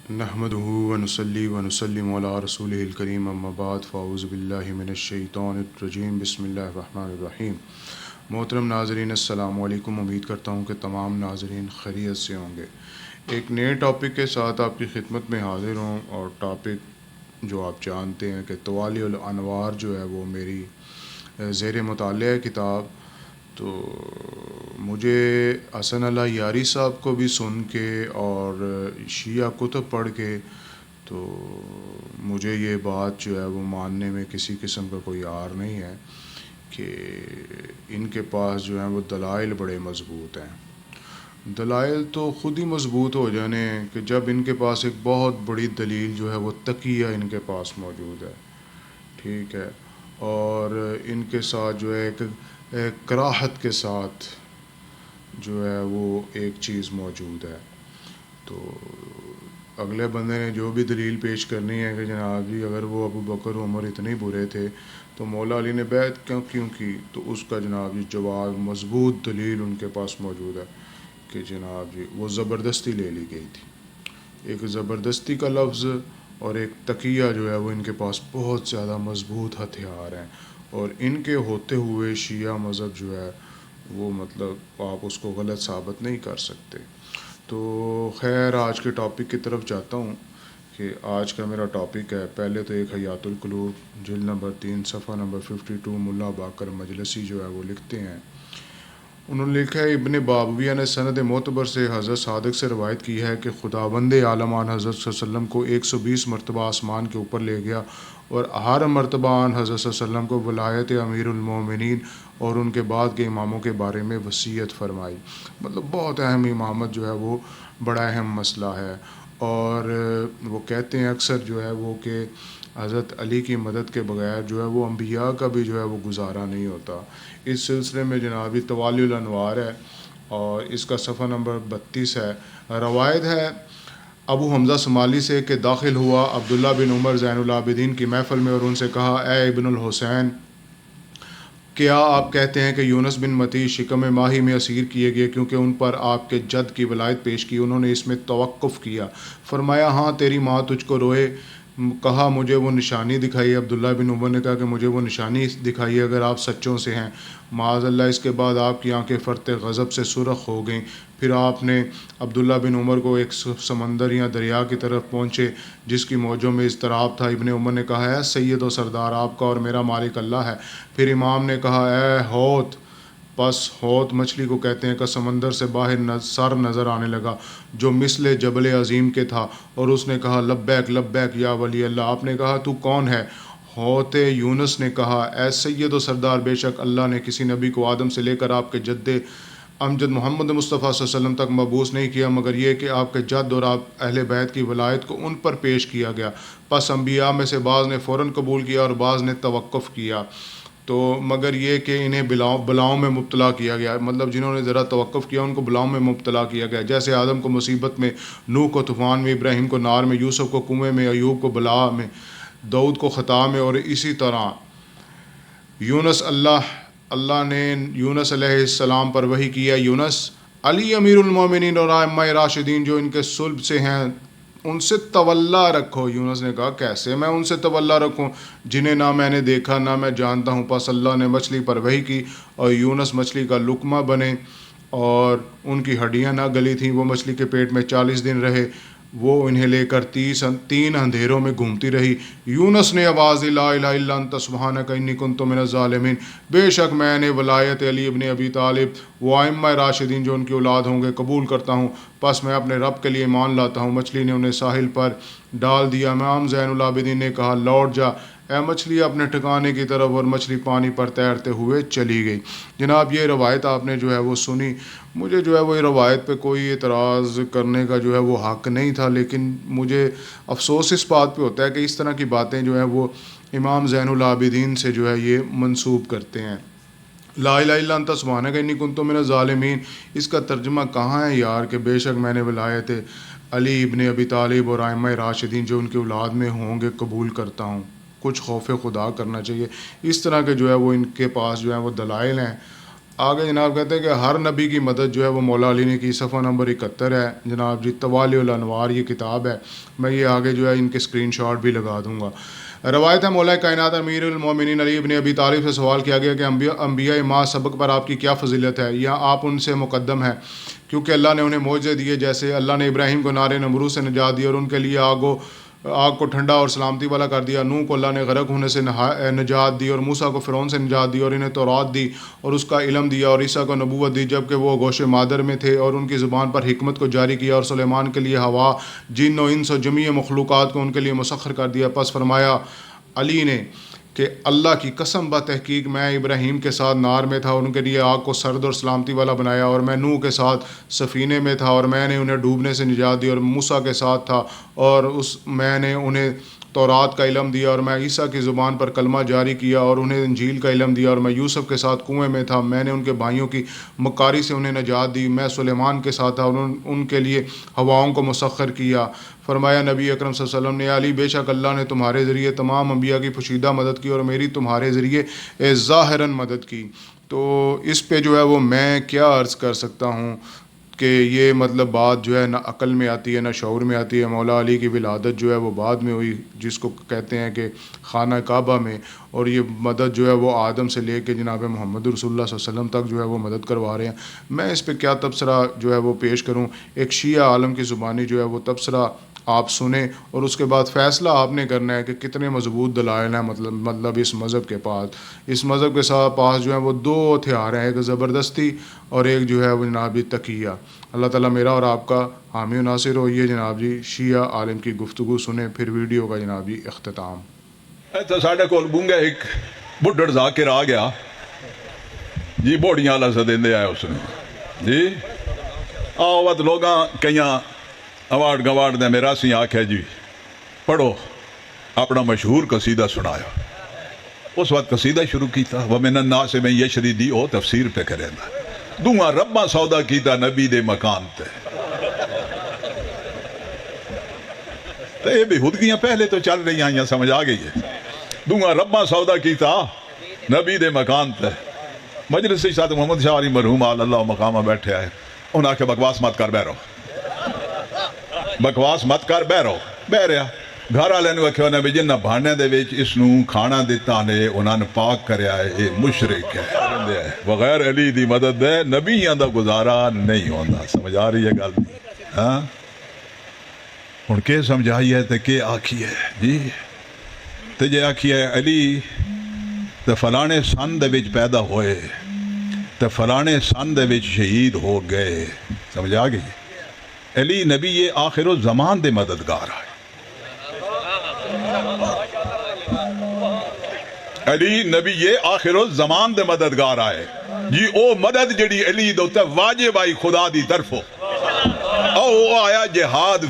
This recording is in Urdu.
نحمده ونصلي ونسلم على رسوله الكريم اما بعد فاعوذ باللہ من الشیطان الرجیم بسم اللہ الرحمن الرحیم۔ محترم ناظرین السلام علیکم، امید کرتا ہوں کہ تمام ناظرین خیریت سے ہوں گے۔ ایک نئے ٹاپک کے ساتھ آپ کی خدمت میں حاضر ہوں، اور ٹاپک جو آپ جانتے ہیں کہ طوالی الانوار جو ہے وہ میری زیر مطالعہ کتاب، تو مجھے حسن اللہ یاری صاحب کو بھی سن کے اور شیعہ کتب پڑھ کے تو مجھے یہ بات جو ہے وہ ماننے میں کسی قسم کا کوئی عار نہیں ہے کہ ان کے پاس جو ہیں وہ دلائل بڑے مضبوط ہیں۔ دلائل تو خود ہی مضبوط ہو جانے ہیں کہ جب ان کے پاس ایک بہت بڑی دلیل جو ہے وہ تقیہ ان کے پاس موجود ہے، ٹھیک ہے، اور ان کے ساتھ جو ہے ایک کراہت کے ساتھ جو ہے وہ ایک چیز موجود ہے، تو اگلے بندے نے جو بھی دلیل پیش کرنی ہے کہ جناب جی اگر وہ ابو بکر عمر اتنے برے تھے تو مولا علی نے بیعت کیوں کی، تو اس کا جناب جی جواب مضبوط دلیل ان کے پاس موجود ہے کہ جناب جی وہ زبردستی لے لی گئی تھی۔ ایک زبردستی کا لفظ اور ایک تقیہ جو ہے وہ ان کے پاس بہت زیادہ مضبوط ہتھیار ہیں، اور ان کے ہوتے ہوئے شیعہ مذہب جو ہے وہ مطلب آپ اس کو غلط ثابت نہیں کر سکتے۔ تو خیر آج کے ٹاپک کی طرف جاتا ہوں کہ آج کا میرا ٹاپک ہے، پہلے تو ایک حیات القلوب جلد نمبر 3 صفحہ نمبر 52 ملا باقر مجلسی جو ہے وہ لکھتے ہیں، انہوں نے لکھا ہے ابن بابویہ نے سند معتبر سے حضرت صادق سے روایت کی ہے کہ خداوند عالمان حضرت صلی اللہ علیہ وسلم کو 120 مرتبہ آسمان کے اوپر لے گیا، اور ہر مرتبہ آن حضرت صلی اللہ علیہ وسلم کو ولایت امیر المومنین اور ان کے بعد کے اماموں کے بارے میں وصیت فرمائی۔ مطلب بہت اہم امامت جو ہے وہ بڑا اہم مسئلہ ہے، اور وہ کہتے ہیں اکثر جو ہے وہ کہ حضرت علی کی مدد کے بغیر جو ہے وہ انبیاء کا بھی جو ہے وہ گزارا نہیں ہوتا۔ اس سلسلے میں جنابی طوالی الانوار ہے، اور اس کا صفحہ نمبر 32 ہے۔ روایت ہے ابو حمزہ شمالی سے کہ داخل ہوا عبداللہ بن عمر زین العابدین کی محفل میں اور ان سے کہا، اے ابن الحسین، کیا آپ کہتے ہیں کہ یونس بن متی شکم ماہی میں اسیر کیے گئے کیونکہ ان پر آپ کے جد کی ولایت پیش کی؟ انہوں نے اس میں توقف کیا، فرمایا ہاں تیری ماں تجھ کو روئے۔ کہا مجھے وہ نشانی دکھائی۔ عبداللہ بن عمر نے کہا کہ مجھے وہ نشانی دکھائیے اگر آپ سچوں سے ہیں۔ معاذ اللہ، اس کے بعد آپ کی آنکھیں فرط غضب سے سرخ ہو گئیں۔ پھر آپ نے عبداللہ بن عمر کو ایک سمندر یا دریا کی طرف پہنچے جس کی موجوں میں اضطراب تھا۔ ابن عمر نے کہا، اے سید و سردار، آپ کا اور میرا مالک اللہ ہے۔ پھر امام نے کہا، اے ہوت، پس ہوت مچھلی کو کہتے ہیں، کا سمندر سے باہر سر نظر آنے لگا جو مثل جبل عظیم کے تھا، اور اس نے کہا لبیک لبیک یا ولی اللہ۔ آپ نے کہا تو کون ہے؟ ہوت یونس نے کہا، اے سید و سردار، بے شک اللہ نے کسی نبی کو آدم سے لے کر آپ کے جد امجد محمد مصطفیٰ صلی اللہ علیہ وسلم تک مبعوث نہیں کیا مگر یہ کہ آپ کے جد اور آپ اہل بیت کی ولایت کو ان پر پیش کیا گیا، پس انبیاء میں سے بعض نے فوراً قبول کیا اور بعض نے توقف کیا، تو مگر یہ کہ انہیں بلاؤں میں مبتلا کیا گیا، مطلب جنہوں نے ذرا توقف کیا ان کو بلاؤں میں مبتلا کیا گیا، جیسے آدم کو مصیبت میں، نوح کو طوفان میں، ابراہیم کو نار میں، یوسف کو کنویں میں، ایوب کو بلا میں، داؤد کو خطا میں، اور اسی طرح اللہ نے یونس علیہ السلام پر وحی کیا، یونس علی امیر المومنین اور ائمہ راشدین جو ان کے صلب سے ہیں ان سے تولا رکھو۔ یونس نے کہا کیسے میں ان سے تولا رکھوں جنہیں نہ میں نے دیکھا نہ میں جانتا ہوں؟ پس اللہ نے مچھلی پر وحی کی اور یونس مچھلی کا لقمہ بنے اور ان کی ہڈیاں نہ گلی تھیں، وہ مچھلی کے پیٹ میں 40 دن رہے، وہ انہیں لے کر 3 اندھیروں میں گھومتی رہی۔ یونس نے آواز دی، لا الہ الا انت سبحانک انی کنت من الظالمین، بے شک میں نے ولایت علی ابن ابی طالب و ائمہ راشدین جو ان کی اولاد ہوں گے قبول کرتا ہوں، پس میں اپنے رب کے لیے ایمان لاتا ہوں۔ مچھلی نے انہیں ساحل پر ڈال دیا۔ امام زین العابدین نے کہا، لوٹ جا اے مچھلی اپنے ٹھکانے کی طرف، اور مچھلی پانی پر تیرتے ہوئے چلی گئی۔ جناب یہ روایت آپ نے جو ہے وہ سنی، مجھے جو ہے وہ یہ روایت پہ کوئی اعتراض کرنے کا جو ہے وہ حق نہیں تھا، لیکن مجھے افسوس اس بات پہ ہوتا ہے کہ اس طرح کی باتیں جو ہیں وہ امام زین العابدین سے جو ہے یہ منسوب کرتے ہیں۔ لا الہ الا انت سبحانک انی کنت من الظالمین، اس کا ترجمہ کہاں ہے یار کہ بے شک میں نے ولایت علی ابن ابی طالب اور ائمہ راشدین جو ان کی اولاد میں ہوں گے قبول کرتا ہوں۔ کچھ خوف خدا کرنا چاہیے۔ اس طرح کے جو ہے وہ ان کے پاس جو ہے وہ دلائل ہیں، آگے جناب کہتے ہیں کہ ہر نبی کی مدد جو ہے وہ مولا علی نے کی. صفحہ نمبر 71 ہے جناب جی. طوال الانوار یہ کتاب ہے. میں یہ آگے جو ہے ان کے اسکرین شاٹ بھی لگا دوں گا. روایت ہے مولا کائنات امیر المومنین علی ابن ابی طالب سے سوال کیا گیا کہ انبیاء ماں سبق پر آپ کی کیا فضیلت ہے یا آپ ان سے مقدم ہیں کیونکہ اللہ نے انہیں معجزے دیے. جیسے اللہ نے ابراہیم کو نار نمرود سے نجات دی اور ان کے لیے آگ کو ٹھنڈا اور سلامتی والا کر دیا. نوح کو اللہ نے غرق ہونے سے نجات دی اور موسیٰ کو فرعون سے نجات دی اور انہیں تورات دی اور اس کا علم دیا اور عیسیٰ کو نبوت دی جبکہ وہ گوش مادر میں تھے اور ان کی زبان پر حکمت کو جاری کیا اور سلیمان کے لیے ہوا جن و انس و جمیع مخلوقات کو ان کے لیے مسخر کر دیا. پس فرمایا علی نے کہ اللہ کی قسم بتحقیق میں ابراہیم کے ساتھ نار میں تھا اور ان کے لیے آگ کو سرد اور سلامتی والا بنایا اور میں نوح کے ساتھ سفینے میں تھا اور میں نے انہیں ڈوبنے سے نجات دی اور موسیٰ کے ساتھ تھا اور میں نے انہیں تورات کا علم دیا اور میں عیسیٰ کی زبان پر کلمہ جاری کیا اور انہیں انجیل کا علم دیا اور میں یوسف کے ساتھ کنویں میں تھا. میں نے ان کے بھائیوں کی مکاری سے انہیں نجات دی. میں سلیمان کے ساتھ تھا اور ان کے لیے ہواؤں کو مسخر کیا. فرمایا نبی اکرم صلی اللہ علیہ وسلم نے علی بے شک اللہ نے تمہارے ذریعے تمام انبیاء کی پوشیدہ مدد کی اور میری تمہارے ذریعے ظاہراً مدد کی. تو اس پہ جو ہے وہ میں کیا عرض کر سکتا ہوں کہ یہ مطلب بات جو ہے نہ عقل میں آتی ہے نہ شعور میں آتی ہے. مولا علی کی ولادت جو ہے وہ بعد میں ہوئی جس کو کہتے ہیں کہ خانہ کعبہ میں, اور یہ مدد جو ہے وہ آدم سے لے کے جناب محمد رسول اللہ صلی اللہ علیہ وسلم تک جو ہے وہ مدد کروا رہے ہیں. میں اس پہ کیا تبصرہ جو ہے وہ پیش کروں. ایک شیعہ عالم کی زبانی جو ہے وہ تبصرہ آپ سنیں اور اس کے بعد فیصلہ آپ نے کرنا ہے کہ کتنے مضبوط دلائل ہیں مطلب اس مذہب کے پاس. اس مذہب کے پاس جو ہے وہ دو ہتھیار ہیں, ایک زبردستی اور ایک جو ہے وہ جناب جی تقیہ. اللہ تعالیٰ میرا اور آپ کا حامی و ناصر ہو. یہ جناب جی شیعہ عالم کی گفتگو سنیں, پھر ویڈیو کا جناب جی اختتام. تو ساڈے کول گونگا ایک بڈھڑ ذاکر آ گیا جی, بوڑیاں والا سدیندے آئے اس نے جی. آؤ وقت لوگاں کئیاں اوارڈ گوارڈ دے میرا سی آکھے جی پڑھو اپنا مشہور قصیدہ سنایا. اس وقت قصیدہ شروع کیتا وَمِنَ النَّاسِ مَن یشری دی او تفسیر پہ کرے دا دعا ربا سودا کیتا نبی دے مکان تے. تو یہ بھی خودگیاں پہلے تو چل رہی ہیں, سمجھ آ گئی ہے. دعا ربا سودا کیتا نبی دے مکان تے. مجلس سے ساتھ محمد شاہ علی مرحوم اللہ مقامہ بیٹھے آئے, انہاں کے بکواس مت کر بہ رہو, بکواس مت کر بہ رہو. بہ رہا گھر والے نے آخیا بھی جنہ بھانڈے دے وچ اس نو کھانا دیتا نے انہاں نے پاک کریا ہے, یہ مشرک ہے. بغیر علی دی مدد ہے نبیاں دا گزارا نہیں ہوندا. سمجھ آ رہی ہے گل نہیں؟ ہاں ہن کے سمجھائی ہے تے کے آکھی ہے جی. تے جے آکھی ہے علی تے فلانے سن دے وچ پیدا ہوئے تے فلانے سن دے وچ شہید ہو گئے. سمجھ آ گئی؟ علی نبی یہ آخر الزمان دے مددگار ہے. علی نبی یہ آخر الزمان دے مددگار آئے جی. او مدد جڑی علی دے واجب آئی خدا دی طرفوں, او آیا جہاد